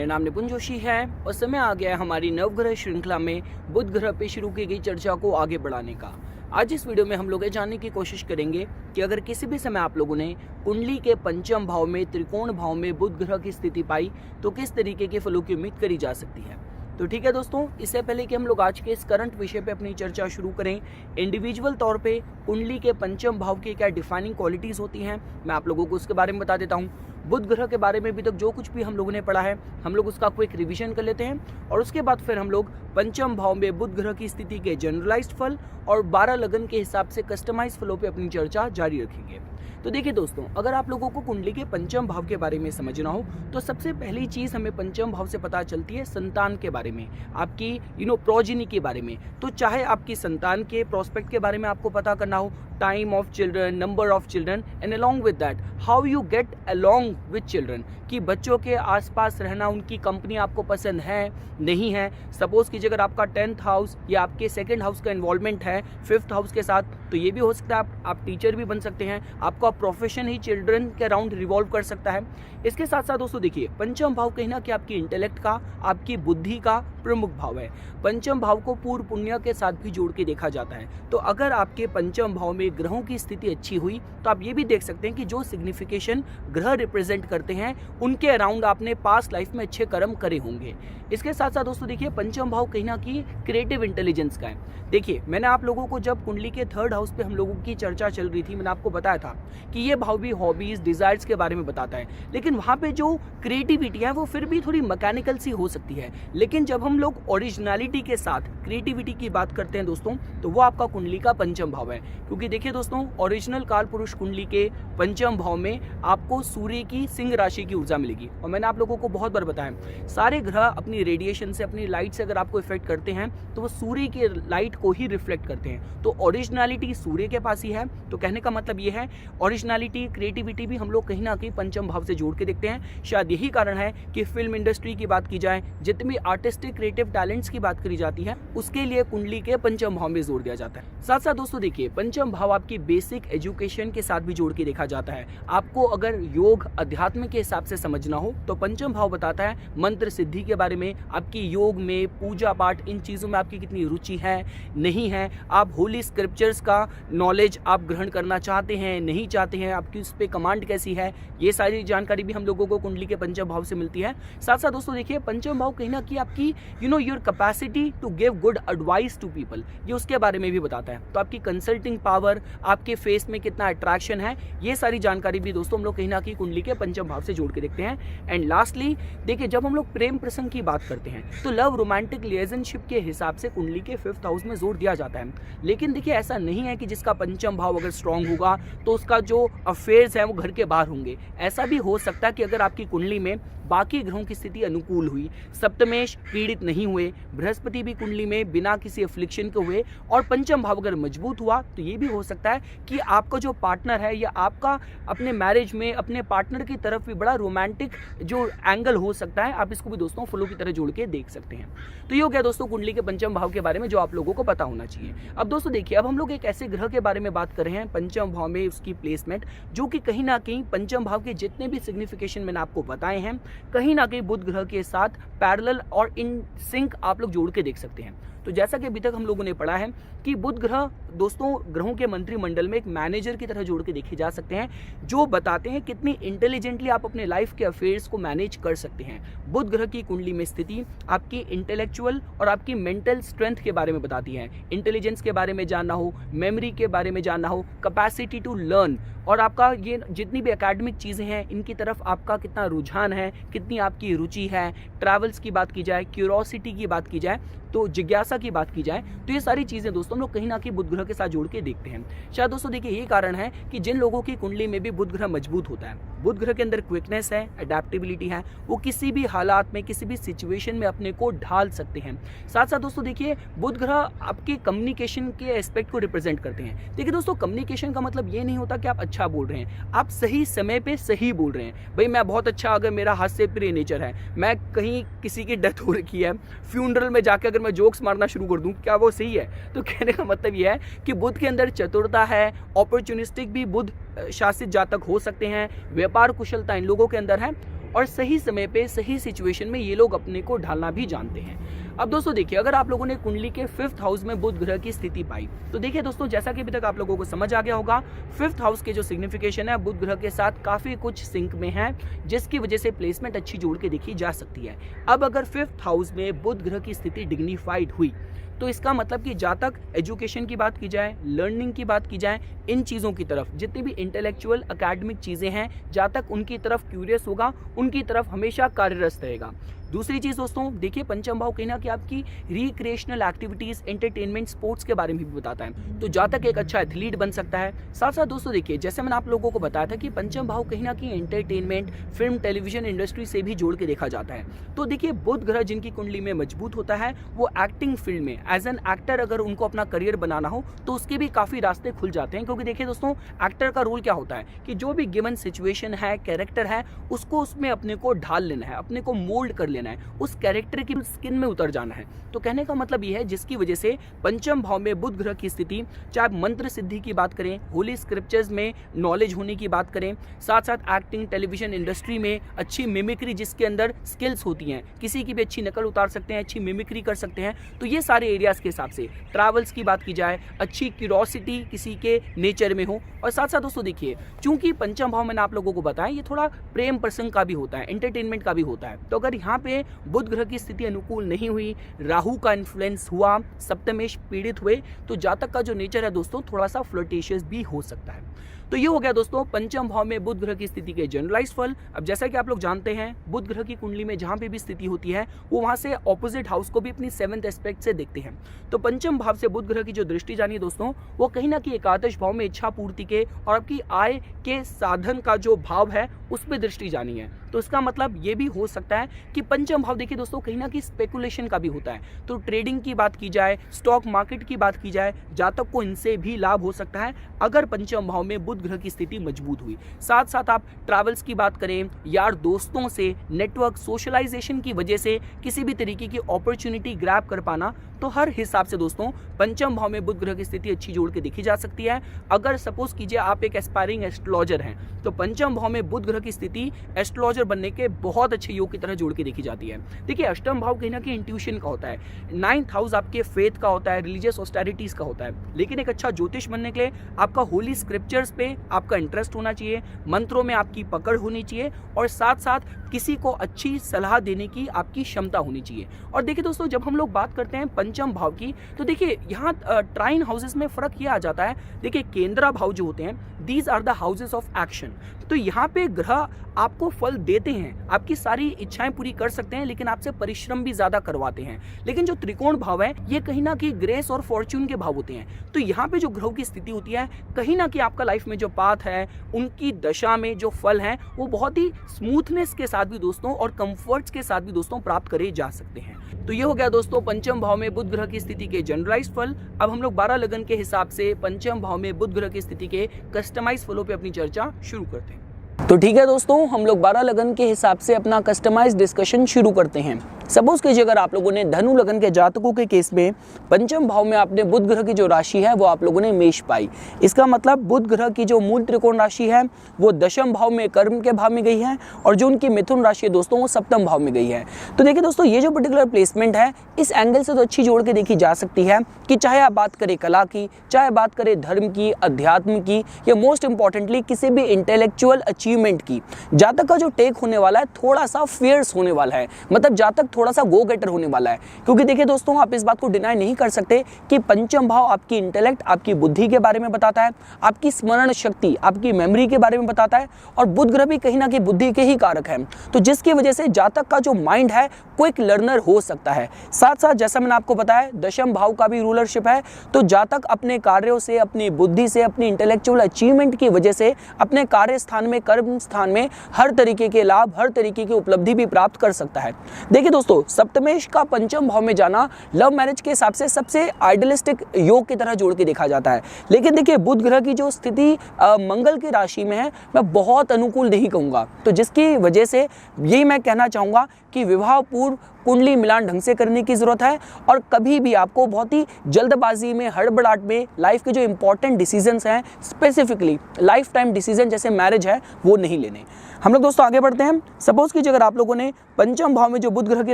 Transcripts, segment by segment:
मेरा नाम निपुण जोशी है और समय आ गया है हमारी नवग्रह श्रृंखला में बुध ग्रह पे शुरू की गई चर्चा को आगे बढ़ाने का। आज इस वीडियो में हम लोग ये जानने की कोशिश करेंगे कि अगर किसी भी समय आप लोगों ने कुंडली के पंचम भाव में त्रिकोण भाव में बुध ग्रह की स्थिति पाई तो किस तरीके के फलों की उम्मीद करी जा सकती है। तो ठीक है दोस्तों, इससे पहले कि हम लोग आज के इस करंट विषय पे अपनी चर्चा शुरू करें, इंडिविजुअल तौर पे कुंडली के पंचम भाव की क्या डिफाइनिंग क्वालिटीज होती हैं, मैं आप लोगों को उसके बारे में बता देता हूं। बुध ग्रह के बारे में अभी तक जो कुछ भी हम लोगों ने पढ़ा है हम लोग उसका क्विक रिवीजन कर लेते हैं और उसके बाद फिर हम लोग पंचम भाव में बुध ग्रह की स्थिति के जनरलाइज्ड फल और 12 लगन के हिसाब से कस्टमाइज फलों पे अपनी चर्चा जारी रखेंगे। तो देखिए दोस्तों, अगर आप लोगों को कुंडली के पंचम भाव के बारे में समझना हो तो सबसे पहली चीज हमें पंचम भाव से पता चलती है संतान के बारे में, आपकी प्रोजेनी के बारे में। तो चाहे आपकी संतान के प्रोस्पेक्ट के बारे में आपको पता करना हो, time of children, number of children and along with that how you get along with children, कि बच्चों के आसपास रहना, उनकी कंपनी आपको पसंद है नहीं है। सपोज कीजिए अगर आपका 10th हाउस या आपके 2nd हाउस का इन्वॉल्वमेंट है 5th हाउस के साथ, तो ये भी हो सकता है आप टीचर भी बन सकते हैं, आपका प्रोफेशन ही चिल्ड्रन के अराउंड रिवॉल्व कर सकता है। इसके साथ साथ दोस्तों देखिए, पंचम भाव कहीं ना कि आपकी इंटेलेक्ट का, आपकी बुद्धि का प्रमुख भाव है। पंचम भाव को पूर्व पुण्य के साथ भी जोड़ के देखा जाता है। तो अगर आपके पंचम भाव में ग्रहों की स्थिति अच्छी हुई तो आप ये भी देख सकते हैं कि जो सिग्निफिकेशन ग्रह रिप्रेजेंट करते हैं उनके अराउंड आपने पास्ट लाइफ में अच्छे कर्म करे होंगे। इसके साथ साथ दोस्तों देखिए, पंचम भाव कहीं ना कि क्रिएटिव इंटेलिजेंस का है। देखिए, मैंने आप लोगों को जब कुंडली के 3rd हाउस पे हम लोगों की चर्चा चल रही थी, मैंने आपको बताया था कि ये भाव भी हॉबीज, डिजायर्स के बारे में बताता है, लेकिन वहाँ पे जो क्रिएटिविटी है वो फिर भी थोड़ी मैकेनिकल सी हो सकती है। लेकिन जब हम लोग ओरिजिनलिटी के साथ क्रिएटिविटी की बात करते हैं दोस्तों, तो वो आपका कुंडली का पंचम भाव है। क्योंकि देखिए दोस्तों, ओरिजिनल काल पुरुष कुंडली के पंचम भाव में आपको सूर्य की सिंह राशि की ऊर्जा मिलेगी। और मैंने आप लोगों को बहुत बार बताया, सारे ग्रह अपनी रेडिएशन से, अपनी लाइट से अगर आपको इफेक्ट करते हैं तो वो सूर्य की लाइट को ही रिफ्लेक्ट करते हैं। तो ओरिजिनलिटी सूर्य के पास ही है। तो कहने का मतलब ये है, ओरिजिनलिटी, क्रिएटिविटी भी हम लोग कहीं ना कहीं पंचम भाव से जोड़ के देखते हैं। शायद यही कारण है कि फिल्म इंडस्ट्री की बात की जाए, जितनी भी आर्टिस्टिक क्रिएटिव टैलेंट्स की बात करी जाती है, उसके लिए कुंडली के पंचम भाव में जोर दिया जाता है। साथ साथ दोस्तों देखिए, पंचम भाव आपकी बेसिक एजुकेशन के साथ भी जोड़ के देखा जाता है। आपको अगर योग अध्यात्म के हिसाब से समझना हो तो पंचम भाव बताता है मंत्र सिद्धि के बारे में, आपकी योग में, पूजा पाठ, इन चीजों में आपकी कितनी रुचि है नहीं है, आप होली स्क्रिप्चर्स का नॉलेज आप ग्रहण करना चाहते हैं नहीं चाहते हैं, आपकी उस पर कमांड कैसी है, ये सारी जानकारी भी हम लोगों को कुंडली के पंचम भाव से मिलती है। साथ साथ दोस्तों देखिए, पंचम भाव कहीं ना कि आपकी your capacity to give good advice to people, ये उसके बारे में भी बताता है। तो आपकी कंसल्टिंग पावर, आपके फेस में कितना अट्रैक्शन है, ये सारी जानकारी भी दोस्तों हम लोग कहीं ना कहीं कुंडली के पंचम भाव से जोड़ के देखते हैं। एंड लास्टली देखिए, जब हम लोग प्रेम प्रसंग की बात करते हैं तो लव, रोमांटिक रिलेशनशिप के हिसाब से कुंडली के 5th हाउस में जोर दिया जाता है। लेकिन देखिए, ऐसा नहीं है कि जिसका पंचम भाव अगर स्ट्रांग होगा तो उसका जो अफेयर्स है वो घर के बाहर होंगे। ऐसा भी हो सकता है कि अगर आपकी कुंडली में बाकी ग्रहों की स्थिति अनुकूल हुई, सप्तमेश पीड़ित नहीं हुए, बृहस्पति भी कुंडली में बिना किसी अफ्लिक्शन के हुए और पंचम भाव अगर मजबूत हुआ, तो ये भी हो सकता है कि आपका जो पार्टनर है या आपका अपने मैरिज में अपने पार्टनर की तरफ भी बड़ा रोमांटिक जो एंगल हो सकता है। आप इसको भी दोस्तों फलों की तरह जोड़ के देख सकते हैं। तो ये हो गया दोस्तों कुंडली के पंचम भाव के बारे में जो आप लोगों को पता होना चाहिए। अब दोस्तों देखिए, अब हम लोग एक ऐसे ग्रह के बारे में बात कर रहे हैं पंचम भाव में उसकी प्लेसमेंट, जो कि कहीं ना कहीं पंचम भाव के जितने भी सिग्निफिकेशन मैंने आपको बताए हैं कहीं ना कहीं बुध ग्रह के साथ पैरेलल और इन सिंक आप लोग जोड़ के देख सकते हैं। तो जैसा कि अभी तक हम लोगों ने पढ़ा है कि बुध ग्रह दोस्तों ग्रहों के मंत्रिमंडल में एक मैनेजर की तरह जोड़ के देखे जा सकते हैं, जो बताते हैं कितनी इंटेलिजेंटली आप अपने लाइफ के अफेयर्स को मैनेज कर सकते हैं। बुध ग्रह की कुंडली में स्थिति आपकी इंटेलेक्चुअल और आपकी मेंटल स्ट्रेंथ के बारे में बताती है। इंटेलिजेंस के बारे में जानना हो, मेमोरी के बारे में जानना हो, कैपेसिटी टू लर्न, और आपका ये जितनी भी एकेडमिक चीज़ें हैं इनकी तरफ आपका कितना रुझान है, कितनी आपकी रुचि है, ट्रैवल्स की बात की जाए, क्यूरोसिटी की बात की जाए, तो जिज्ञासा की बात की जाए, तो ये सारी चीज़ें दोस्तों हम लोग कहीं ना कहीं बुध ग्रह के साथ जोड़ के देखते हैं। शायद दोस्तों देखिए, यही कारण है कि जिन लोगों की कुंडली में भी बुध ग्रह मजबूत होता है, बुध ग्रह के अंदर क्विकनेस है, अडेप्टेबिलिटी है, वो किसी भी हालात में, किसी भी सिचुएशन में अपने को ढाल सकते हैं। साथ साथ दोस्तों देखिए, बुध ग्रह आपके कम्युनिकेशन के एस्पेक्ट को रिप्रेजेंट करते हैं। देखिए दोस्तों, कम्युनिकेशन का मतलब ये नहीं होता कि आप अच्छा बोल रहे हैं, आप सही समय पे सही बोल रहे हैं। भाई मैं बहुत अच्छा, अगर मेरा हाथ से प्रिय नेचर है, मैं कहीं किसी की डेथ हो रखी है, फ्यूनरल में जाके अगर मैं जोक्स मारना शुरू कर दूं, क्या वो सही है? तो कहने का मतलब ये है कि बुध के अंदर चतुरता है, अपॉर्चुनिस्टिक भी बुध शासित जातक हो सकते हैं, व्यापार कुशलता इन लोगों के अंदर है। और सही समय पे सही सिचुएशन में ये लोग अपने को ढालना भी जानते हैं। अब दोस्तों देखिए, अगर आप लोगों ने कुंडली के 5th हाउस में बुध ग्रह की स्थिति पाई तो देखिए दोस्तों, जैसा कि अभी तक आप लोगों को समझ आ गया होगा, 5th हाउस के जो सिग्निफिकेशन है बुध ग्रह के साथ काफी कुछ सिंक में है, जिसकी वजह से प्लेसमेंट अच्छी जोड़ के देखी जा सकती है। अब अगर 5th हाउस में बुध ग्रह की स्थिति डिग्निफाइड हुई तो इसका मतलब कि जहाँ तक एजुकेशन की बात की जाए, लर्निंग की बात की जाए, इन चीज़ों की तरफ जितनी भी इंटेलेक्चुअल अकेडमिक चीज़ें हैं, जहाँ तक उनकी तरफ क्यूरियस होगा, उनकी तरफ हमेशा कार्यरत रहेगा। दूसरी चीज़ दोस्तों देखिए, पंचम भाव कहीं ना कि आपकी रिक्रिएशनल एक्टिविटीज़, एंटरटेनमेंट, स्पोर्ट्स के बारे में भी बताता है, तो जहाँ तक एक अच्छा एथलीट बन सकता है। साथ साथ दोस्तों देखिए, जैसे मैंने आप लोगों को बताया था कि पंचम भाव कहीं ना कहीं एंटरटेनमेंट, फिल्म, टेलीविजन इंडस्ट्री से भी जोड़ के देखा जाता है। तो देखिए, बुध ग्रह जिनकी कुंडली में मजबूत होता है, वो एक्टिंग फील्ड में एज एन एक्टर अगर उनको अपना करियर बनाना हो तो उसके भी काफ़ी रास्ते खुल जाते हैं। क्योंकि देखिए दोस्तों, एक्टर का रोल क्या होता है कि जो भी गिवन सिचुएशन है, कैरेक्टर है, उसको उसमें अपने को ढाल लेना है, अपने को मोल्ड कर लेना है, उस कैरेक्टर की स्किन में उतर जाना है। तो कहने का मतलब ये है, जिसकी वजह से पंचम भाव में बुध ग्रह की स्थिति, चाहे आप मंत्र सिद्धि की बात करें, होली स्क्रिप्चर्स में नॉलेज होने की बात करें, साथ साथ एक्टिंग, टेलीविजन इंडस्ट्री में अच्छी मिमिक्री जिसके अंदर स्किल्स होती हैं, किसी की भी अच्छी नकल उतार सकते हैं, अच्छी मिमिक्री कर सकते हैं, तो ये सारे एरियाज के हिसाब से ट्रैवल्स की बात की जाए, अच्छी क्यूरोसिटी किसी के नेचर में हो। और साथ साथ दोस्तों देखिए, चूंकि पंचम भाव मैंने आप लोगों को बताया ये थोड़ा प्रेम प्रसंग का भी होता है, एंटरटेनमेंट का भी होता है, तो अगर यहाँ पे बुध ग्रह की स्थिति अनुकूल नहीं हुई, राहु का इन्फ्लुएंस हुआ, सप्तमेश पीड़ित हुए, तो जातक का जो नेचर है दोस्तों थोड़ा सा फ्लर्टिशियस भी हो सकता है। तो ये हो गया दोस्तों पंचम भाव में बुध ग्रह की स्थिति के जनरलाइज फल। अब जैसा कि आप लोग जानते हैं, बुध ग्रह की कुंडली में जहां पे भी स्थिति होती है वो वहां से ऑपोजिट हाउस को भी अपनी 7th एस्पेक्ट से देखते हैं। तो पंचम भाव से बुध ग्रह की जो दृष्टि जानी है दोस्तों, वो कहीं ना कहीं एकादश भाव में इच्छा पूर्ति के और आपकी आय के साधन का जो भाव है उस पर दृष्टि जानी है। तो इसका मतलब ये भी हो सकता है कि पंचम भाव देखिए दोस्तों कहीं ना कहीं स्पेकुलेशन का भी होता है। तो ट्रेडिंग की बात की जाए, स्टॉक मार्केट की बात की जाए, जातक को इनसे भी लाभ हो सकता है अगर पंचम भाव में बुध ग्रह की स्थिति मजबूत हुई। साथ साथ आप ट्रैवल्स की बात करें, यार दोस्तों से, नेटवर्क, सोशलाइजेशन की वजह से किसी भी तरीके की अपॉर्चुनिटी ग्रैब कर पाना, तो हर हिसाब से दोस्तों पंचम भाव में बुध ग्रह की स्थिति अच्छी जोड़ के देखी जा सकती है। अगर सपोज कीजिए आप एक एस्पायरिंग एस्ट्रोलॉजर हैं तो पंचम भाव में बुध ग्रह की स्थिति एस्ट्रोलॉजर बनने के बहुत अच्छे योग की तरह जोड़ के देखी जाती है। देखिए, अष्टम भाव कहीं ना कहीं इंट्यूशन का होता है, 9th हाउस आपके फेथ का होता है, रिलीजियस ऑस्टेरिटीज का होता है, लेकिन एक अच्छा ज्योतिष बनने के लिए आपका होली स्क्रिप्चर्स पे आपका इंटरेस्ट होना चाहिए, मंत्रों में आपकी पकड़ होनी चाहिए और साथ साथ किसी को अच्छी सलाह देने की आपकी क्षमता होनी चाहिए। और देखिए दोस्तों, जब हम लोग बात करते हैं पंचम भाव की, तो देखिए यहाँ ट्राइन हाउसेस में फर्क ये आ जाता है। देखिए, केंद्रा भाव जो होते हैं, these are the houses of action. तो यहाँ पे ग्रह आपको फल देते हैं, आपकी सारी इच्छाएं पूरी कर सकते हैं, लेकिन आपसे परिश्रम भी ज्यादा करवाते हैं। लेकिन जो त्रिकोण भाव है, ये कहीं ना कहीं ग्रेस और फॉर्च्यून के भाव होते हैं। तो यहाँ पे जो ग्रहों की स्थिति होती है, कहीं ना कहीं आपका लाइफ में जो पाथ है, उनकी दशा में जो फल है, वो बहुत ही स्मूथनेस के साथ भी दोस्तों और कंफर्ट्स के साथ भी दोस्तों प्राप्त करे जा सकते हैं। तो ये हो गया दोस्तों पंचम भाव में बुध ग्रह की स्थिति के जनरलाइज फल। अब हम लोग 12 लगन के हिसाब से पंचम भाव में बुध ग्रह की स्थिति के कस्टमाइज फलों पे अपनी चर्चा शुरू करते हैं। तो ठीक है दोस्तों, हम लोग 12 लगन के हिसाब से अपना कस्टमाइज डिस्कशन शुरू करते हैं। सपोज कीजिए अगर आप लोगों ने धनु लगन के जातकों के केस में पंचम भाव में आपने बुध ग्रह की जो राशि है वो आप लोगों ने मेष पाई, इसका मतलब बुध ग्रह की जो मूल त्रिकोण राशि है वो दशम भाव में कर्म के भाव में गई है और जो उनकी मिथुन राशि है दोस्तों वो सप्तम भाव में गई है। तो देखिए दोस्तों, ये जो पर्टिकुलर प्लेसमेंट है इस एंगल से तो अच्छी जोड़ के देखी जा सकती है कि चाहे आप बात करें कला की, चाहे बात करें धर्म की, अध्यात्म की, या मोस्ट इंपॉर्टेंटली किसी भी इंटेलेक्चुअल अचीवमेंट की, जातक का जो टेक होने वाला है थोड़ा सा फियर्स होने वाला है, मतलब जातक थोड़ा सा गो गेटर होने वाला है। क्योंकि देखिए दोस्तों, आप इस बात को डिनाई नहीं कर सकते कि पंचम भाव आपकी इंटेलेक्ट, आपकी बुद्धि के बारे में बताता है, आपकी स्मरण शक्ति, आपकी मेमोरी के बारे में बताता है, और बुध ग्रह भी कहीं ना कहीं बुद्धि के ही कारक है। तो जिसकी वजह से जातक का जो माइंड है क्विक लर्नर हो सकता है। साथ साथ जैसा मैंने आपको बताया दशम भाव का भी रूलरशिप है, तो जातक अपने कार्यों से, अपनी बुद्धि से, अपनी इंटेलेक्चुअल अचीवमेंट की वजह से अपने कार्य स्थान में, कर्म स्थान में हर तरीके के लाभ, हर तरीके की उपलब्धि भी प्राप्त कर सकता है। देखिए दोस्तों, दोस्तों सप्तमेश का पंचम भाव में जाना लव मैरिज के हिसाब से सबसे आइडियलिस्टिक योग की तरह जोड़ के देखा जाता है। लेकिन देखिए बुध ग्रह की जो स्थिति मंगल की राशि में है, मैं बहुत अनुकूल नहीं कहूँगा, तो जिसकी वजह से यही मैं कहना चाहूँगा कि विवाह पूर्व कुंडली मिलान ढंग से करने की ज़रूरत है और कभी भी आपको बहुत ही जल्दबाजी में, हड़बड़ाहट में लाइफ के जो इंपॉर्टेंट डिसीजंस हैं, स्पेसिफिकली लाइफ टाइम डिसीजन जैसे मैरिज है, वो नहीं लेने। हम लोग दोस्तों आगे बढ़ते हैं। सपोज कीजिए अगर आप लोगों ने पंचम भाव में जो बुध ग्रह की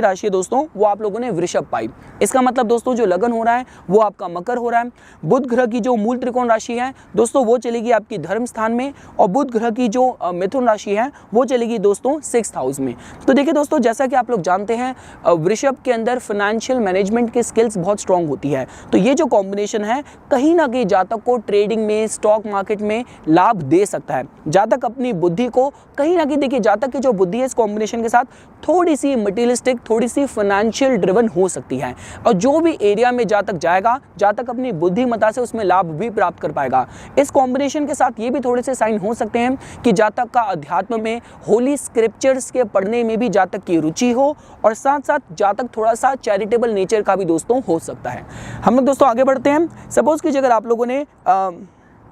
राशि है दोस्तों, वो आप लोगों ने वृषभ पाई, इसका मतलब दोस्तों जो लगन हो रहा है वो आपका मकर हो रहा है। बुध ग्रह की जो मूल त्रिकोण राशि है दोस्तों, वो चलेगी आपकी धर्म स्थान में, और बुध ग्रह की जो मिथुन राशि है वो चलेगी दोस्तों 6th हाउस में। तो देखिए दोस्तों, जैसा कि आप लोग जानते हैं वृषभ के अंदर फाइनेंशियल मैनेजमेंट की स्किल्स बहुत स्ट्रांग होती है। तो ये जो कॉम्बिनेशन है कहीं ना कहीं जातक को ट्रेडिंग में, स्टॉक मार्केट में लाभ दे सकता है। जातक अपनी बुद्धि को कहीं ना कहीं, देखिए जातक की जो बुद्धि है इस कॉम्बिनेशन के साथ थोड़ी सी मटेरियलिस्टिक, थोड़ी सी फाइनेंशियल ड्रिवन हो सकती है, और जो भी एरिया में जातक जाएगा, जातक अपनी बुद्धिमत्ता से उसमें लाभ भी प्राप्त कर पाएगा। इस कॉम्बिनेशन के साथ ये भी थोड़े से साइन हो सकते हैं कि जातक का अध्यात्म में, होली स्क्रिप्चर्स के पढ़ने में भी जातक की रुचि हो, और साथ साथ जातक थोड़ा सा चैरिटेबल नेचर का भी दोस्तों हो सकता है। हम लोग दोस्तों आगे बढ़ते हैं। सपोज कीजिए अगर आप लोगों ने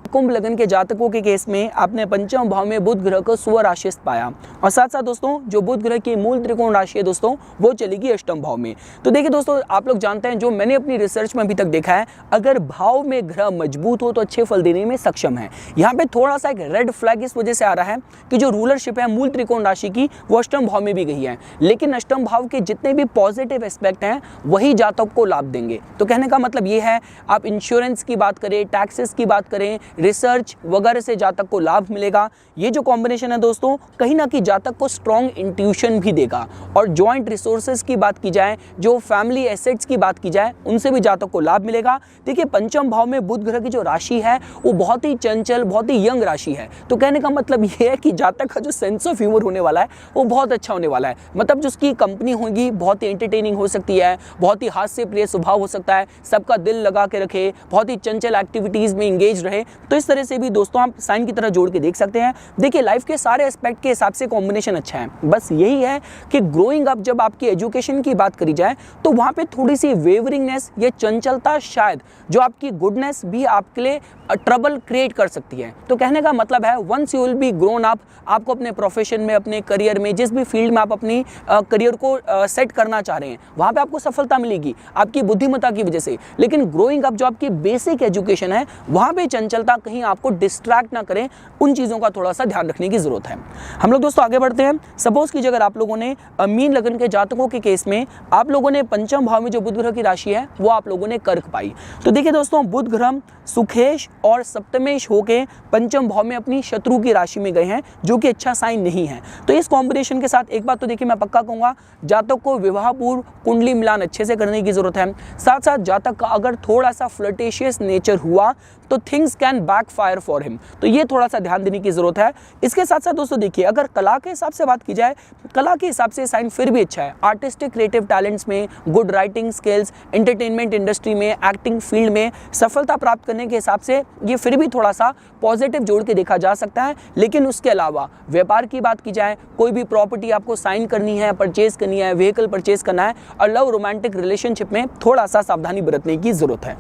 कुंभ लगन के जातकों के केस में आपने पंचम भाव में बुध ग्रह को स्वराशिस्थ पाया, और साथ साथ दोस्तों जो बुध ग्रह की मूल त्रिकोण राशि है दोस्तों, वो चलेगी अष्टम भाव में। तो देखिए दोस्तों, आप लोग जानते हैं, जो मैंने अपनी रिसर्च में अभी तक देखा है, अगर भाव में ग्रह मजबूत हो तो अच्छे फल देने में सक्षम है। यहाँ पे थोड़ा सा एक रेड फ्लैग इस वजह से आ रहा है कि जो रूलरशिप है मूल त्रिकोण राशि की, वो अष्टम भाव में भी गई है, लेकिन अष्टम भाव के जितने भी पॉजिटिव एस्पेक्ट हैं वही जातक को लाभ देंगे। तो कहने का मतलब ये है, आप इंश्योरेंस की बात करें, टैक्सेस की बात करें, रिसर्च वगैरह से जातक को लाभ मिलेगा। ये जो कॉम्बिनेशन है दोस्तों, कहीं ना कहीं जातक को स्ट्रॉन्ग इंट्यूशन भी देगा। और जॉइंट रिसोर्सेज की बात की जाए, जो फैमिली एसेट्स की बात की जाए, उनसे भी जातक को लाभ मिलेगा। देखिए पंचम भाव में बुध ग्रह की जो राशि है वो बहुत ही चंचल, बहुत ही यंग राशि है। तो कहने का मतलब ये है कि जातक का जो सेंस ऑफ ह्यूमर होने वाला है वो बहुत अच्छा होने वाला है। मतलब जो उसकी कंपनी होगी बहुत ही एंटरटेनिंग हो सकती है, बहुत ही हास्य प्रिय स्वभाव हो सकता है, सबका दिल लगा के रखे, बहुत ही चंचल एक्टिविटीज में इंगेज रहे। तो इस तरह से भी दोस्तों आप साइन की तरह जोड़ के देख सकते हैं। देखिए लाइफ के सारे एस्पेक्ट के हिसाब से कॉम्बिनेशन अच्छा है, बस यही है कि ग्रोइंग अप जब आपकी एजुकेशन की बात करी जाए तो वहां पे थोड़ी सी वेवरिंगनेस, ये चंचलता शायद जो आपकी गुडनेस भी आपके लिए ट्रबल क्रिएट कर सकती है। तो कहने का मतलब है, once you will be grown up, आपको अपने प्रोफेशन में, अपने करियर में, जिस भी फील्ड में आप अपनी करियर को सेट करना चाह रहे हैं, वहां पे आपको सफलता मिलेगी आपकी बुद्धिमत्ता की वजह से। लेकिन ग्रोइंग अप जो आपकी बेसिक एजुकेशन है, वहां पे चंचलता कहीं आपको डिस्ट्रैक्ट ना करें, उन चीज़ों का थोड़ा सा ध्यान रखने की जरूरत है। हम लोग दोस्तों आगे बढ़ते हैं। सपोज कीजिए अगर आप लोगों ने मीन लगन के जातकों के केस में आप लोगों ने पंचम भाव में जो बुध ग्रह की राशि है वो आप लोगों ने कर्क पाई। तो देखिए दोस्तों, बुध ग्रह सुखेश और सप्तमेश होके पंचम भाव में अपनी शत्रु की राशि में गए हैं, जो कि अच्छा साइन नहीं है। तो इस कॉम्बिनेशन के साथ एक बात तो देखिए मैं पक्का कहूंगा, जातक को विवाह पूर्व कुंडली मिलान अच्छे से करने की जरूरत है। साथ साथ जातक का अगर थोड़ा सा फ्लर्टेशियस नेचर हुआ तो things can backfire for him, तो ये थोड़ा सा ध्यान देने की जरूरत है। इसके साथ साथ दोस्तों देखिए, अगर कला के हिसाब से बात की जाए, कला के हिसाब से साइन फिर भी अच्छा है। आर्टिस्टिक क्रिएटिव टैलेंट्स में, good writing skills, entertainment industry में, एक्टिंग फील्ड में सफलता प्राप्त करने के हिसाब से ये फिर भी थोड़ा सा पॉजिटिव जोड़ के देखा जा सकता है। लेकिन उसके अलावा व्यापार की बात की जाए, कोई भी प्रॉपर्टी आपको साइन करनी है, परचेज करनी है, व्हीकल परचेज करना है, और लव रोमांटिक रिलेशनशिप में थोड़ा सा सावधानी बरतने की जरूरत है।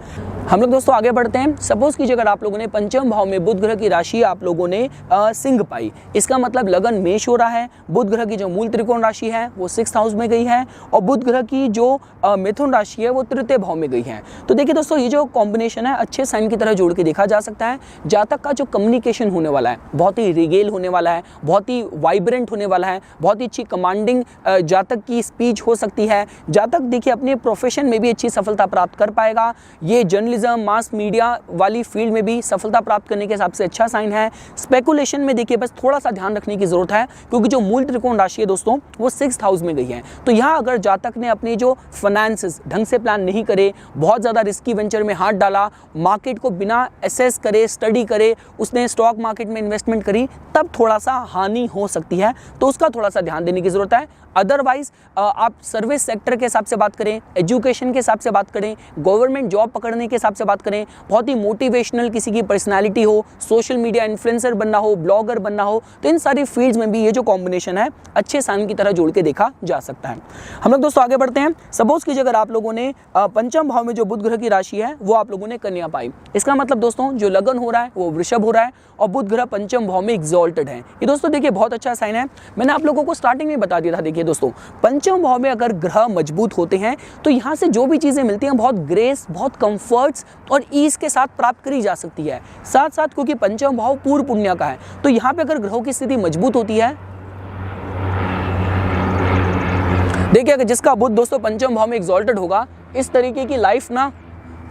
हम लोग दोस्तों आगे बढ़ते हैं। सपोज कीजिए अगर आप लोगों ने पंचम भाव में बुध ग्रह की राशि आप लोगों ने सिंह पाई, इसका मतलब लगन मेष हो रहा है। बुध ग्रह की जो मूल त्रिकोण राशि है वो 6th हाउस में गई है, और बुध ग्रह की जो मिथुन राशि है वो तृतीय भाव में गई है। तो देखिए दोस्तों, ये जो कॉम्बिनेशन है अच्छे साइन की तरह जोड़ के देखा जा सकता है। जातक का जो कम्युनिकेशन होने वाला है बहुत ही रिगेल होने वाला है, बहुत ही वाइब्रेंट होने वाला है, बहुत ही अच्छी कमांडिंग जातक की स्पीच हो सकती है। जातक देखिए अपने प्रोफेशन में भी अच्छी सफलता प्राप्त कर पाएगा। ये जर्नलिज्म, मास मीडिया वाली फील्ड में भी सफलता प्राप्त करने के हिसाब से अच्छा साइन है। स्पेकुलेशन में देखिए बस थोड़ा सा ध्यान रखने की जरूरत है, क्योंकि जो मूल त्रिकोण राशि है दोस्तों वो 6th हाउस में गई है। तो यहाँ अगर जातक ने अपनी जो फाइनेंसेस ढंग से प्लान नहीं करे, बहुत ज़्यादा रिस्की वेंचर में हाथ डाला, मार्केट को बिना एसेस करे, स्टडी करे, उसने स्टॉक मार्केट में इन्वेस्टमेंट करी, तब थोड़ा सा हानि हो सकती है। तो उसका थोड़ा सा ध्यान देने की जरूरत है। अदरवाइज आप सर्विस सेक्टर के हिसाब से बात करें, एजुकेशन के हिसाब से बात करें, गवर्नमेंट जॉब पकड़ने के हिसाब से बात करें, बहुत ही मोटिवेशनल किसी की पर्सनालिटी हो, सोशल मीडिया इन्फ्लुएंसर बनना हो, ब्लॉगर बनना हो, तो इन सारी फील्ड्स में भी ये जो कॉम्बिनेशन है अच्छे साइन की तरह जोड़ के देखा जा सकता है। हम लोग दोस्तों आगे बढ़ते हैं। सपोज कीजिए अगर आप लोगों ने पंचम भाव में जो बुध ग्रह की राशि है वो आप लोगों ने कन्या पाई, इसका मतलब दोस्तों जो लगन हो रहा है वो वृषभ हो रहा है और बुध ग्रह पंचम भाव में एग्जॉल्टेड है। ये दोस्तों देखिए बहुत अच्छा साइन है। मैंने आप लोगों को स्टार्टिंग में बता दिया था, देखिए दोस्तों पंचम भाव में अगर ग्रह मजबूत होते हैं तो यहाँ से जो भी चीजें मिलती हैं बहुत ग्रेस, बहुत कंफर्ट्स और ईज के साथ प्राप्त करी जा सकती है। साथ साथ क्योंकि पंचम भाव पूर्व पुण्य का है तो यहाँ पे अगर ग्रहों की स्थिति मजबूत होती है, देखिए अगर जिसका बुध दोस्तों पंचम भाव में एग्जॉल्टेड होगा, इस तरीके की लाइफ ना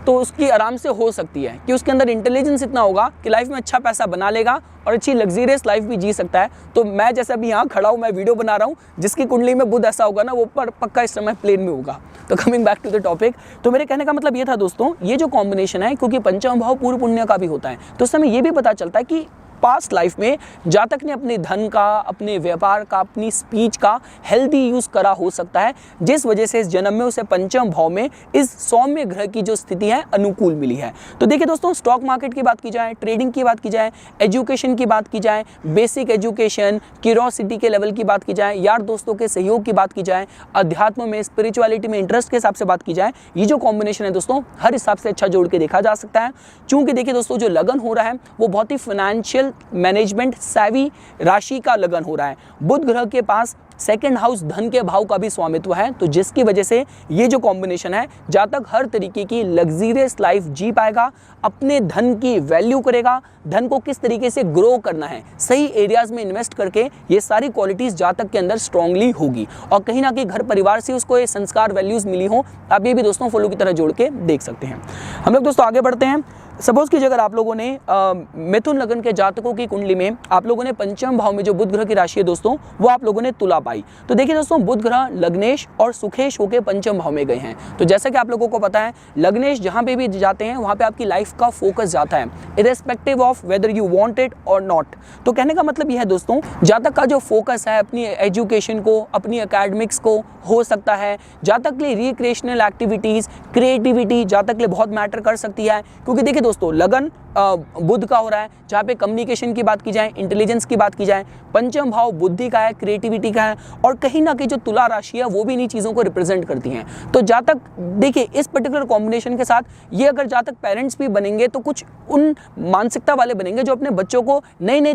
तो उसकी आराम से हो सकती है कि उसके अंदर इंटेलिजेंस इतना होगा कि लाइफ में अच्छा पैसा बना लेगा और अच्छी लग्जरियस लाइफ भी जी सकता है। तो मैं जैसे अभी यहाँ खड़ा हूँ, मैं वीडियो बना रहा हूँ, जिसकी कुंडली में बुध ऐसा होगा ना वो पर पक्का इस समय प्लेन में होगा। तो coming back to the topic, तो मेरे कहने का मतलब ये था दोस्तों, ये जो कॉम्बिनेशन है क्योंकि पंचम भाव पूर्व पुण्य का भी होता है तो उस समय ये भी पता चलता है कि पास्ट लाइफ में जातक ने अपने धन का, अपने व्यापार का, अपनी स्पीच का हेल्दी यूज करा हो सकता है, जिस वजह से इस जन्म में उसे पंचम भाव में इस सौम्य ग्रह की जो स्थिति है अनुकूल मिली है। तो देखिए दोस्तों स्टॉक मार्केट की बात की जाए, ट्रेडिंग की बात की जाए, एजुकेशन की बात की जाए, बेसिक एजुकेशन, क्यूरोसिटी के लेवल की बात की जाए, यार दोस्तों के सहयोग की बात की जाए, अध्यात्म में, स्पिरिचुअलिटी में इंटरेस्ट के हिसाब से बात की जाए, ये जो कॉम्बिनेशन है दोस्तों हर हिसाब से अच्छा जोड़ के देखा जा सकता है। चूंकि देखिए दोस्तों जो लगन हो रहा है वो बहुत ही फाइनेंशियल मैनेजमेंट सैवी राशि का लगन हो रहा है। बुध ग्रह के पास सेकंड हाउस धन के भाव का भी स्वामित्व है, तो जिसकी वजह से ये जो कॉम्बिनेशन है जातक हर तरीके की लग्जरियस लाइफ जी पाएगा, अपने धन की वैल्यू करेगा, धन को किस तरीके से ग्रो करना है, सही एरियाज में इन्वेस्ट करके ये सारी क्वालिटीज जातक के अंदर स्ट्रांगली होगी और कहीं ना कहीं घर परिवार से उसको ये संस्कार वैल्यूज मिली हो। आप ये भी दोस्तों फॉलो की तरह जोड़ के देख सकते हैं। हम लोग दोस्तों आगे बढ़ते हैं। सपोज कीजिए अगर आप लोगों ने मिथुन लगन के जातकों की कुंडली में आप लोगों ने पंचम भाव में जो बुध ग्रह की राशि है दोस्तों वो आप लोगों ने तुला पाई, तो देखिए दोस्तों बुध ग्रह लग्नेश और सुखेश होकर पंचम भाव में गए हैं। तो जैसा कि आप लोगों को पता है लग्नेश जहां पे भी जाते हैं वहां पे आपकी लाइफ का फोकस जाता है, irrespective of whether you want it और नॉट। तो कहने का मतलब यह है दोस्तों जातक का जो फोकस है अपनी एजुकेशन को, अपनी एकेडमिक्स को हो सकता है, जातक के लिए रिक्रिएशनल एक्टिविटीज, क्रिएटिविटी जातक के लिए बहुत मैटर कर सकती है। क्योंकि देखिए दोस्तों लगन बुध का हो रहा है, जहाँ पे कम्युनिकेशन की बात की जाए, इंटेलिजेंस की बात की जाए, पंचम भाव बुद्धि का है, क्रिएटिविटी का है और कहीं ना कहीं जो तुला राशि है वो भी इन्हीं चीज़ों को रिप्रेजेंट करती हैं। तो जातक देखिए इस पर्टिकुलर कॉम्बिनेशन के साथ ये अगर जातक पेरेंट्स भी बनेंगे तो कुछ उन मानसिकता वाले बनेंगे जो अपने बच्चों को नए नए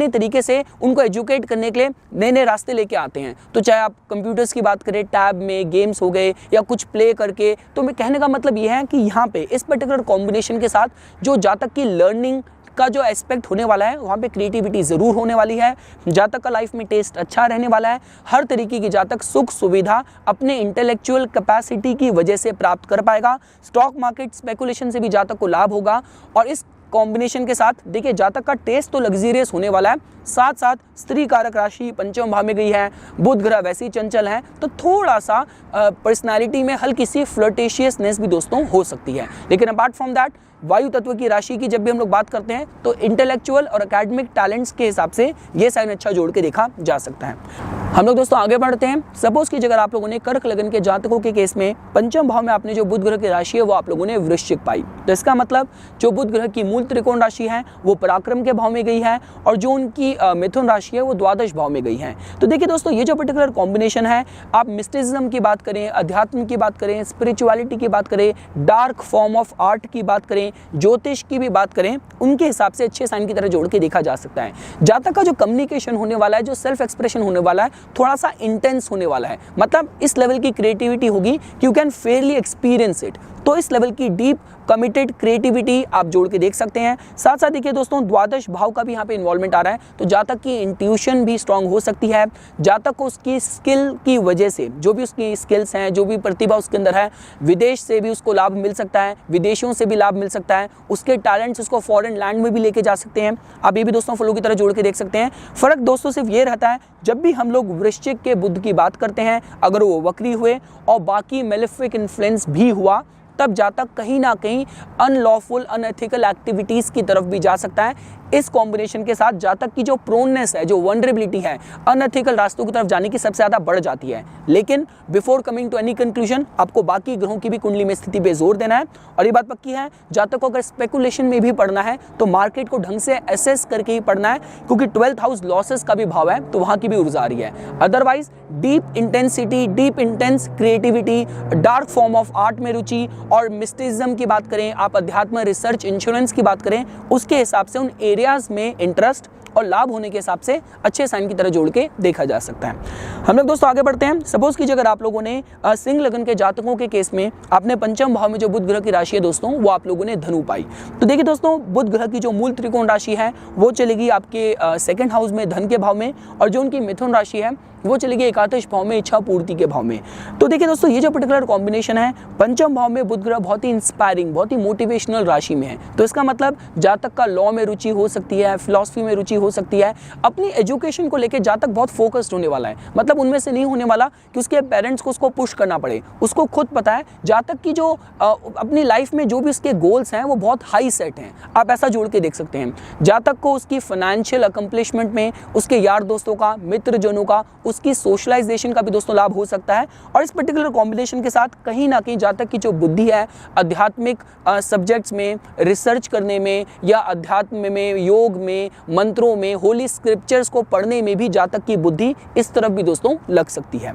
तरीके से उनको एजुकेट करने के लिए नए नए रास्ते लेके आते हैं। तो चाहे आप कंप्यूटर्स की बात करें, टैब में गेम्स हो गए या कुछ प्ले करके, तो मैं कहने का मतलब ये है कि यहाँ पे इस पर्टिकुलर कॉम्बिनेशन के साथ जो जातक की लर्निंग का जो एस्पेक्ट होने वाला है वहाँ पे क्रिएटिविटी ज़रूर होने वाली है, जातक का लाइफ में टेस्ट अच्छा रहने वाला है, हर तरीके की जातक सुख सुविधा अपने इंटेलेक्चुअल कैपेसिटी की वजह से प्राप्त कर पाएगा। स्टॉक मार्केट स्पेकुलेशन से भी जातक को लाभ होगा और इस कॉम्बिनेशन के साथ देखिए जातक का टेस्ट तो लग्जरियस होने वाला है, साथ साथ स्त्री कारक राशि पंचम भाव में गई है, बुध ग्रह वैसे ही चंचल है, तो थोड़ा सा पर्सनालिटी में हल्की सी फ्लर्टेशियसनेस भी दोस्तों हो सकती है। लेकिन अपार्ट फ्रॉम दैट वायु तत्व की राशि की जब भी हम लोग बात करते हैं तो इंटेलेक्चुअल और एकेडमिक टैलेंट्स के हिसाब से ये साइन अच्छा जोड़ के देखा जा सकता है। हम लोग दोस्तों आगे बढ़ते हैं। सपोज की अगर आप लोगों ने कर्क लगन के जातकों के केस में पंचम भाव में आपने जो बुध ग्रह की राशि है वो आप लोगों ने वृश्चिक पाई, तो इसका मतलब जो बुध ग्रह की मूल त्रिकोण राशि है वो पराक्रम के भाव में गई है और जो उनकी मिथुन राशि है वो द्वादश भाव में गई है। तो देखिए दोस्तों ये जो पर्टिकुलर कॉम्बिनेशन है, आप मिस्टिसिज्म की बात करें, अध्यात्म की बात करें, स्पिरिचुअलिटी की बात करें, डार्क फॉर्म ऑफ आर्ट की बात करें, ज्योतिष की भी बात करें, उनके हिसाब से अच्छे साइन की तरह जोड़ के देखा जा सकता है। जातक का जो कम्युनिकेशन होने वाला है, जो सेल्फ एक्सप्रेशन होने वाला है, थोड़ा सा इंटेंस होने वाला है, मतलब इस लेवल की क्रिएटिविटी होगी कि you can Fairlie experience it. तो इस लेवल की डीप कमिटेड क्रिएटिविटी आप जोड़ के देख सकते हैं। साथ साथ देखिए दोस्तों द्वादश भाव का भी यहाँ पे इन्वॉल्वमेंट आ रहा है, तो जातक की इंट्यूशन भी स्ट्रांग हो सकती है। जातक को उसकी स्किल की वजह से जो भी उसकी स्किल्स हैं, जो भी प्रतिभा उसके अंदर है, विदेश से भी उसको लाभ मिल सकता है, विदेशियों से भी लाभ मिल सकता है, उसके टैलेंट्स उसको फॉरेन लैंड में भी लेके जा सकते हैं। आप ये भी दोस्तों फॉलो की तरह जोड़ के देख सकते हैं। फर्क दोस्तों सिर्फ ये रहता है जब भी हम लोग वृश्चिक के बुध की बात करते हैं, अगर वो वक्री हुए और बाकी मेलेफिक इन्फ्लुएंस भी हुआ, तब जातक कहीं ना कहीं अनलॉफुल अनएथिकल एक्टिविटीज़ की तरफ भी जा सकता है। इस कॉम्बिनेशन के साथ जातक की जो प्रोननेस है, जो वनरेबिलिटी है, अनएथिकल रास्तों की तरफ जाने की सबसे ज़्यादा बढ़ जाती है। लेकिन before coming to any conclusion, आपको बाकी ग्रहों की भी कुंडली में स्थिति पे जोर देना है। और ये बात पक्की है, जातक को अगर स्पेकुलेशन में भी पढ़ना है तो मार्केट को ढंग से एसेस करके ही पढ़ना है, क्योंकि 12th हाउस लॉसेस का भी भाव है, तो वहां की भी ऊर्जा आ रही है। Otherwise deep intensity, deep intense creativity, dark form of art में रुचि और मिस्टिज्म की बात करें, आप अध्यात्म, रिसर्च, इंश्योरेंस की बात करें, उसके हिसाब से उन एरियाज में इंटरेस्ट और लाभ होने के हिसाब से अच्छे साइन की तरह जोड़ के देखा जा सकता है। हम लोग दोस्तों आगे बढ़ते हैं। सपोज कीजिए अगर आप लोगों ने सिंह लगन के जातकों के केस में आपने पंचम भाव में जो बुध ग्रह की राशि है दोस्तों, वो आप लोगों ने धनु पाई। तो देखिए दोस्तों, बुध ग्रह की जो मूल त्रिकोण राशि है वो चलेगी आपके सेकंड हाउस में, धन के भाव में, और जो उनकी मिथुन राशि है वो चलेगी एकादश भाव में, इच्छा पूर्ति के भाव में। तो देखिए दोस्तों, ये जो पर्टिकुलर कॉम्बिनेशन है, पंचम भाव में बुध ग्रह बहुत ही इंस्पायरिंग, बहुत ही मोटिवेशनल राशि में है। तो इसका मतलब जातक का लॉ में रुचि हो सकती है, फिलॉसफी में रुचि हो सकती है। अपनी एजुकेशन को लेकर जातक बहुत फोकस्ड होने वाला है, मतलब उनमें से नहीं होने वाला कि उसके पेरेंट्स को उसको पुश करना पड़े। उसको खुद पता है जातक की जो अपनी लाइफ में जो भी उसके गोल्स हैं वो बहुत हाई सेट हैं। आप ऐसा जोड़ के देख सकते हैं। जातक को उसकी फाइनेंशियल अकम्पलिशमेंट में उसके यार दोस्तों का, मित्रजनों का, उसकी सोशलाइजेशन का भी दोस्तों लाभ हो सकता है। और इस पर्टिकुलर कॉम्बिनेशन के साथ कहीं ना कहीं जातक की जो बुद्धि है, आध्यात्मिक सब्जेक्ट्स में, रिसर्च करने में, या अध्यात्म में, योग में, मंत्रों में, होली स्क्रिप्चर्स को पढ़ने में भी जातक की बुद्धि इस तरफ भी दोस्तों लग सकती है।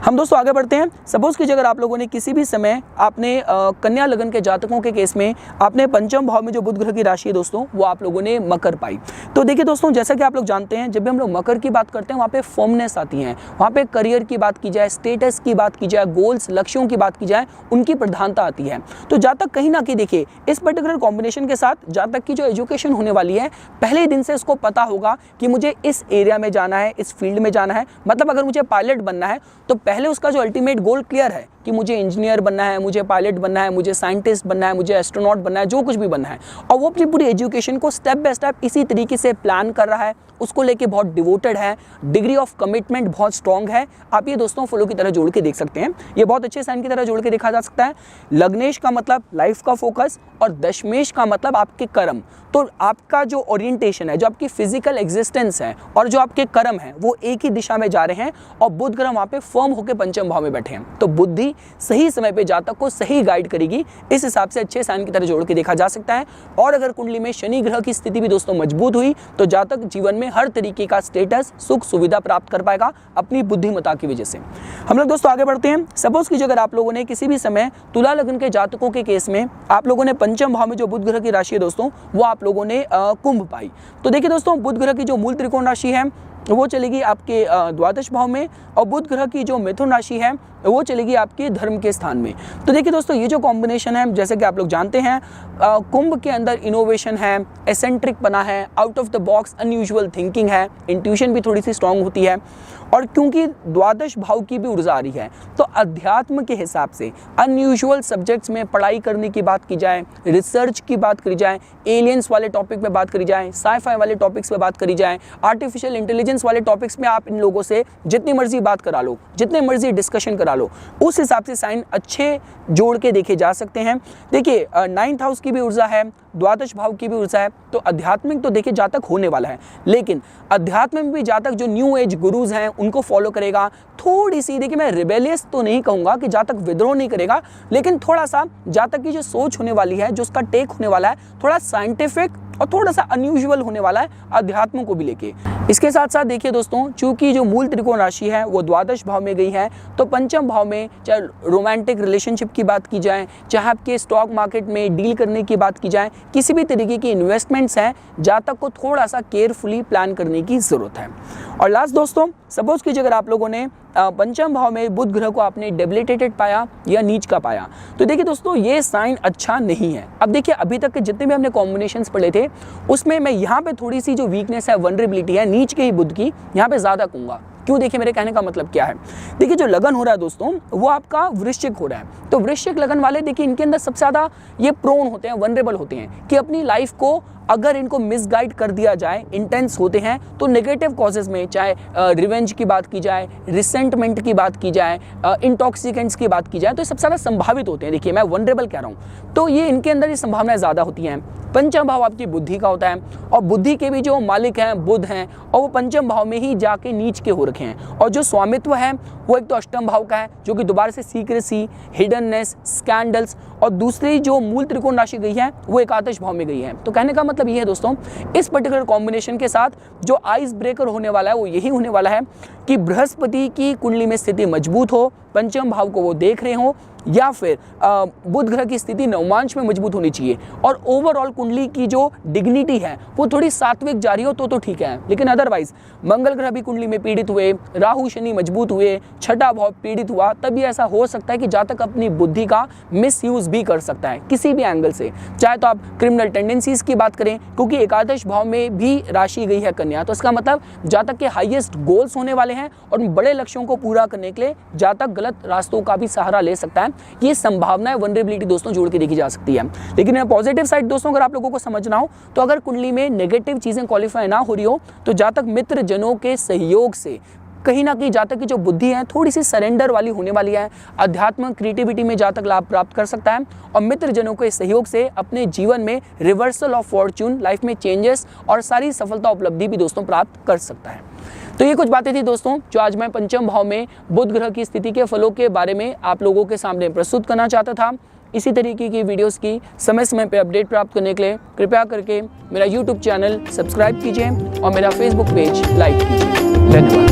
हम दोस्तों आगे बढ़ते हैं। सपोज कीजिए अगर आप लोगों ने किसी भी समय आपने कन्या लगन के जातकों के केस में आपने पंचम भाव में जो बुध ग्रह की राशि है दोस्तों, वो आप लोगों ने मकर पाई। तो देखिए दोस्तों, जैसा कि आप लोग जानते हैं, जब भी हम लोग मकर की बात करते हैं वहाँ पे फर्मनेस आती है, वहाँ पे करियर की बात की जाए, स्टेटस की बात की जाए, गोल्स, लक्ष्यों की बात की जाए, उनकी प्रधानता आती है। तो जातक कहीं ना कहीं देखिए इस पर्टिकुलर कॉम्बिनेशन के साथ जातक की जो एजुकेशन होने वाली है, पहले दिन से उसको पता होगा कि मुझे इस एरिया में जाना है, इस फील्ड में जाना है। मतलब अगर मुझे पायलट बनना है तो पहले उसका जो अल्टीमेट गोल क्लियर है कि मुझे इंजीनियर बनना है, मुझे पायलट बनना है, मुझे साइंटिस्ट बनना है, मुझे एस्ट्रोनॉट बनना है, जो कुछ भी बनना है। और वो अपनी पूरी एजुकेशन को स्टेप बाय स्टेप इसी तरीके से प्लान कर रहा है, उसको लेके बहुत डिवोटेड है, डिग्री ऑफ कमिटमेंट बहुत स्ट्रांग है। आप ये दोस्तों फॉलो की तरह जोड़ के देख सकते हैं, ये बहुत अच्छे साइन की तरह जोड़ के देखा जा सकता है। लग्नेश का मतलब लाइफ का फोकस और दशमेश का मतलब आपके कर्म। तो आपका जो ओरिएंटेशन है, जो आपकी फिजिकल एग्जिस्टेंस है और जो आपके कर्म है, वो एक ही दिशा में जा रहे हैं और बुध ग्रह वहाँ पे फर्म होकर पंचम भाव में बैठे हैं। तो बुद्धि सही समय पे जातक को सही गाइड करेगी। इस हिसाब से अच्छे साइन की तरह जोड़ के देखा जा सकता है। और अगर कुंडली में शनि ग्रह की स्थिति भी दोस्तों मजबूत हुई तो जातक जीवन में हर तरीके का स्टेटस, सुख, सुविधा प्राप्त कर पाएगा अपनी बुद्धिमत्ता की वजह से। हम लोग दोस्तों आगे बढ़ते हैं। सपोज कीजिए अगर आप लोगों ने किसी भी समय तुला लग्न के जातकों के केस में आप लोगों ने पंचम भाव में जो बुध ग्रह की राशि है दोस्तों, वो आप लोगों ने कुंभ पाई। तो देखिए दोस्तों, बुध ग्रह की जो मूल त्रिकोण राशि है वो चलेगी आपके द्वादश भाव में, और बुध ग्रह की जो मिथुन राशि है वो चलेगी आपके धर्म के स्थान में। तो देखिए दोस्तों, ये जो कॉम्बिनेशन है, जैसे कि आप लोग जानते हैं, कुंभ के अंदर इनोवेशन है, एसेंट्रिक बना है, out of the box unusual thinking है, इंट्यूशन भी थोड़ी सी स्ट्रांग होती है। और क्योंकि द्वादश भाव की भी ऊर्जा आ रही है, तो अध्यात्म के हिसाब से अनयूजुअल सब्जेक्ट्स में पढ़ाई करने की बात की जाए, रिसर्च की बात करी जाए, एलियंस वाले टॉपिक पे बात करी जाए, साइफाई वाले टॉपिक्स पे बात करी जाए, आर्टिफिशियल इंटेलिजेंस वाले टॉपिक्स में आप इन लोगों से जितनी मर्जी बात करा लो, जितने मर्जी डिस्कशन करा लो, उस हिसाब से साइन अच्छे जोड़ के देखे जा सकते हैं। देखिए 9th हाउस की भी ऊर्जा है, द्वादश भाव की भी ऊर्जा है, तो आध्यात्मिक तो देखिए जातक होने वाला है। लेकिन अध्यात्म में भी जातक जो न्यू एज गुरुज हैं उनको फॉलो करेगा। थोड़ी सी देखिए, मैं रिबेलियस तो नहीं कहूंगा कि जातक विद्रोह नहीं करेगा, लेकिन थोड़ा सा जातक की जो सोच होने वाली है, जो उसका टेक होने वाला है, थोड़ा साइंटिफिक और थोड़ा सा अनयूजुअल होने वाला है अध्यात्म को भी लेके। इसके साथ साथ देखिए दोस्तों, चूंकि जो मूल त्रिकोण राशि है वो द्वादश भाव में गई है, तो पंचम भाव में चाहे रोमांटिक रिलेशनशिप की बात की जाए, चाहे आपके स्टॉक मार्केट में डील करने की बात की जाए, किसी भी तरीके की इन्वेस्टमेंट्स हैं, जातक को थोड़ा सा केयरफुली प्लान करने की जरूरत है। और लास्ट दोस्तों, सपोज कीजिए अगर आप लोगों ने पंचम भाव में बुध ग्रह को आपने डेबिलिटेटेड पाया या नीच का पाया, तो देखिए दोस्तों ये साइन अच्छा नहीं है। अब देखिए अभी तक के जितने भी हमने कॉम्बिनेशंस पढ़े थे उसमें मैं यहाँ पे थोड़ी सी जो वीकनेस है, वनरेबिलिटी है नीच के ही बुध की, यहाँ पे ज्यादा कहूँगा। क्यों? देखिए मेरे कहने का मतलब क्या है, देखिए जो लगन हो रहा है दोस्तों वो आपका वृश्चिक हो रहा है। तो वृश्चिक लगन वाले देखिए इनके अंदर सबसे ज्यादा ये प्रोन होते हैं, वनरेबल होते हैं कि अपनी लाइफ को अगर इनको मिसगाइड कर दिया जाए, इंटेंस होते हैं, तो नेगेटिव कॉजेज में चाहे रिवेंज की बात की जाए, रिसेंटमेंट की बात की जाए, इंटॉक्सिकेंट्स की बात की जाए, तो ये सब सारा संभावित होते हैं। देखिए मैं वनरेबल कह रहा हूँ, तो ये इनके अंदर ये संभावनाएं ज़्यादा होती हैं। पंचम भाव आपकी बुद्धि का होता है, और बुद्धि के भी जो मालिक हैं बुध हैं, और वो पंचम भाव में ही जाके नीच के हो रखे हैं। और जो स्वामित्व है वो एक तो अष्टम भाव का है, जो कि दोबारा से सीक्रेसी, हिडननेस, स्कैंडल्स, और दूसरी जो मूल त्रिकोण राशि गई है वो एकादश भाव में गई है। तो कहने का मतलब ये है दोस्तों, इस पर्टिकुलर कॉम्बिनेशन के साथ जो आइस ब्रेकर होने वाला है वो यही होने वाला है कि बृहस्पति की कुंडली में स्थिति मजबूत हो, पंचम भाव को वो देख रहे हो, या फिर बुध ग्रह की स्थिति नवमांश में मजबूत होनी चाहिए, और ओवरऑल कुंडली की जो डिग्निटी है वो थोड़ी सात्विक जारी हो तो ठीक है। लेकिन अदरवाइज मंगल ग्रह भी कुंडली में पीड़ित हुए, राहु शनि मजबूत हुए, छठा भाव पीड़ित हुआ, तब भी ऐसा हो सकता है कि जातक अपनी बुद्धि का मिसयूज भी कर सकता है किसी भी एंगल से। चाहे तो आप क्रिमिनल टेंडेंसीज की बात करें, क्योंकि एकादश भाव में भी राशि गई है कन्या, तो इसका मतलब जातक के हाईएस्ट गोल्स होने वाले हैं, और बड़े लक्ष्यों को पूरा करने के लिए जातक गलत रास्तों का भी सहारा ले सकता है। ये संभावनाएं, वनरेबिलिटी दोस्तों जोड़ के देखी जा सकती है। लेकिन पॉजिटिव साइड दोस्तों अगर आप लोगों को समझना हो, तो अगर कुंडली में नेगेटिव चीजें क्वालिफाई ना हो रही हो, तो जातक मित्र जनों के सहयोग से कहीं ना कहीं जातक की जो बुद्धि है थोड़ी सी सरेंडर वाली होने वाली है, अध्यात्म क्रिएटिविटी में जातक लाभ प्राप्त कर सकता है, और मित्र जनों के सहयोग से अपने जीवन में रिवर्सल ऑफ फॉर्च्यून, लाइफ में चेंजेस और सारी सफलता उपलब्धि भी दोस्तों प्राप्त कर सकता है। तो ये कुछ बातें थी दोस्तों जो आज मैं पंचम भाव में बुध ग्रह की स्थिति के फलों के बारे में आप लोगों के सामने प्रस्तुत करना चाहता था। इसी तरीके की वीडियोस की समय समय पे अपडेट प्राप्त करने के लिए कृपया करके मेरा YouTube चैनल सब्सक्राइब कीजिए और मेरा Facebook पेज लाइक कीजिए। धन्यवाद।